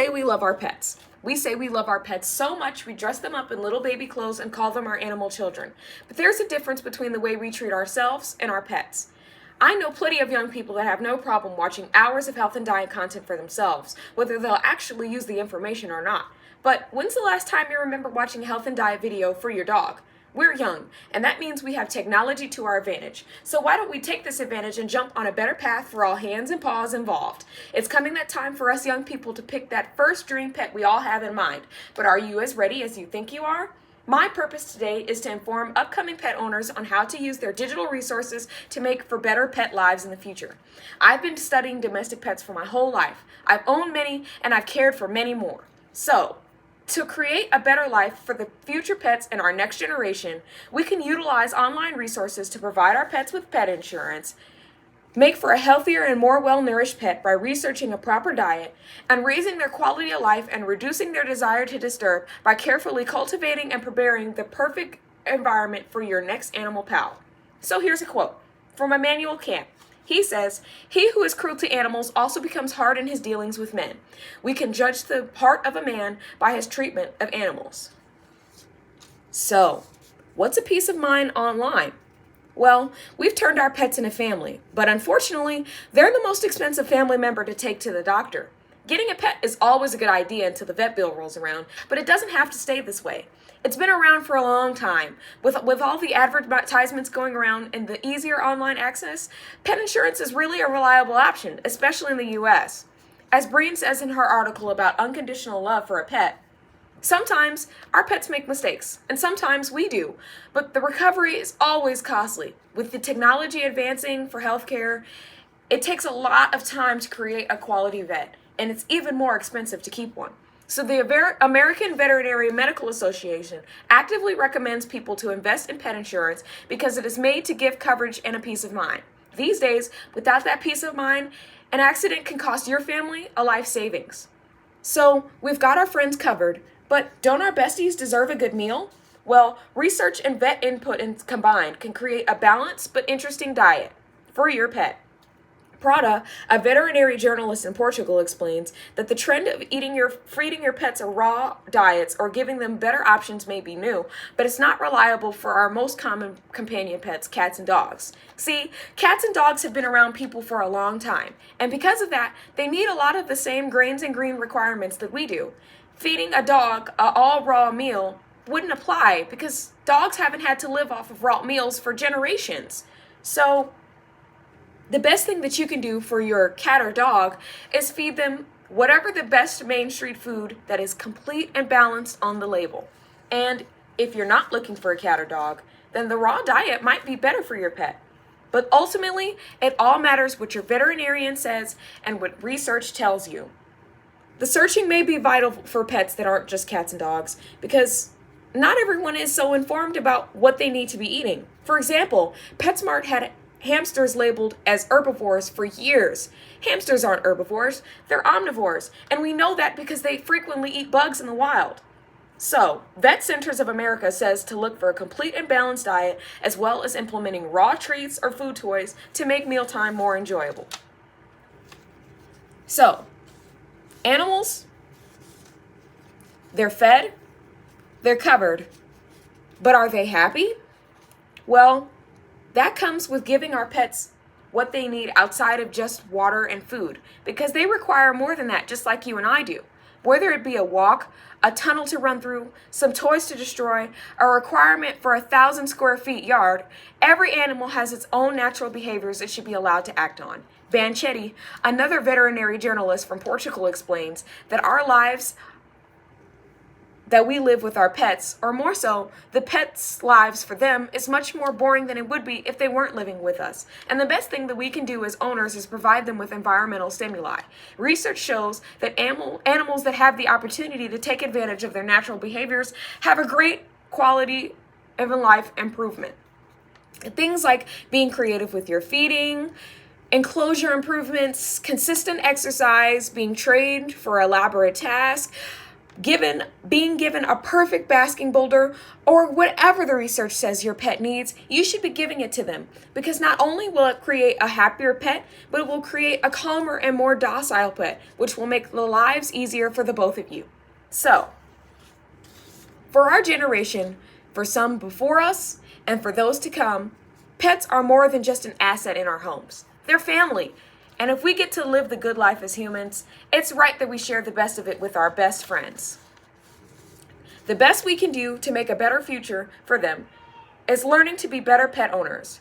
say we love our pets. We say we love our pets so much we dress them up in little baby clothes and call them our animal children. But there's a difference between the way we treat ourselves and our pets. I know plenty of young people that have no problem watching hours of health and diet content for themselves, whether they'll actually use the information or not. But when's the last time you remember watching a health and diet video for your dog? We're young, and that means we have technology to our advantage. So why don't we take this advantage and jump on a better path for all hands and paws involved? It's coming that time for us young people to pick that first dream pet we all have in mind. But are you as ready as you think you are? My purpose today is to inform upcoming pet owners on how to use their digital resources to make for better pet lives in the future. I've been studying domestic pets for my whole life. I've owned many, and I've cared for many more. So, to create a better life for the future pets and our next generation, we can utilize online resources to provide our pets with pet insurance, make for a healthier and more well-nourished pet by researching a proper diet, and raising their quality of life and reducing their desire to disturb by carefully cultivating and preparing the perfect environment for your next animal pal. So here's a quote from Immanuel Kant. He says, "He who is cruel to animals also becomes hard in his dealings with men. We can judge the heart of a man by his treatment of animals." So, what's a peace of mind online? Well, we've turned our pets into family, but unfortunately, they're the most expensive family member to take to the doctor. Getting a pet is always a good idea until the vet bill rolls around, but it doesn't have to stay this way. It's been around for a long time. With all the advertisements going around and the easier online access, pet insurance is really a reliable option, especially in the US. As Breen says in her article about unconditional love for a pet, sometimes our pets make mistakes, and sometimes we do, but the recovery is always costly. With the technology advancing for healthcare, it takes a lot of time to create a quality vet, and it's even more expensive to keep one. So the American Veterinary Medical Association actively recommends people to invest in pet insurance because it is made to give coverage and a peace of mind. These days, without that peace of mind, an accident can cost your family a life savings. So we've got our friends covered, but don't our besties deserve a good meal? Well, research and vet input combined can create a balanced but interesting diet for your pet. Prada, a veterinary journalist in Portugal, explains that the trend of feeding your pets a raw diets or giving them better options may be new, but it's not reliable for our most common companion pets, cats and dogs. See, cats and dogs have been around people for a long time, and because of that, they need a lot of the same grains and green requirements that we do. Feeding a dog an all raw meal wouldn't apply because dogs haven't had to live off of raw meals for generations. So, the best thing that you can do for your cat or dog is feed them whatever the best main street food that is complete and balanced on the label. And if you're not looking for a cat or dog, then the raw diet might be better for your pet. But ultimately, it all matters what your veterinarian says and what research tells you. The searching may be vital for pets that aren't just cats and dogs because not everyone is so informed about what they need to be eating. For example, PetSmart had hamsters labeled as herbivores for years. Hamsters aren't herbivores, they're omnivores, and we know that because they frequently eat bugs in the wild. So, Vet Centers of America says to look for a complete and balanced diet as well as implementing raw treats or food toys to make mealtime more enjoyable. So, animals, they're fed, they're covered, but are they happy? Well, that comes with giving our pets what they need outside of just water and food, because they require more than that, just like you and I do. Whether it be a walk, a tunnel to run through, some toys to destroy, a requirement for 1,000 square feet yard, every animal has its own natural behaviors it should be allowed to act on. Banchetti, another veterinary journalist from Portugal, explains that our lives that we live with our pets, or more so, the pets' lives for them is much more boring than it would be if they weren't living with us. And the best thing that we can do as owners is provide them with environmental stimuli. Research shows that animals that have the opportunity to take advantage of their natural behaviors have a great quality of life improvement. Things like being creative with your feeding, enclosure improvements, consistent exercise, being trained for elaborate tasks, being given a perfect basking boulder, or whatever the research says your pet needs, you should be giving it to them, because not only will it create a happier pet, but it will create a calmer and more docile pet, which will make the lives easier for the both of you. So, for our generation, for some before us, and for those to come, pets are more than just an asset in our homes. They're family. And if we get to live the good life as humans, it's right that we share the best of it with our best friends. The best we can do to make a better future for them is learning to be better pet owners,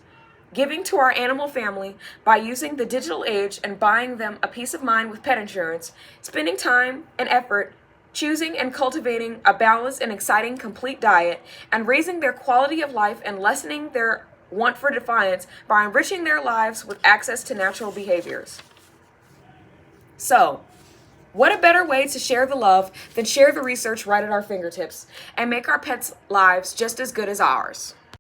giving to our animal family by using the digital age and buying them a peace of mind with pet insurance, spending time and effort choosing and cultivating a balanced and exciting complete diet, and raising their quality of life and lessening their want for defiance by enriching their lives with access to natural behaviors. So, what a better way to share the love than share the research right at our fingertips and make our pets' lives just as good as ours.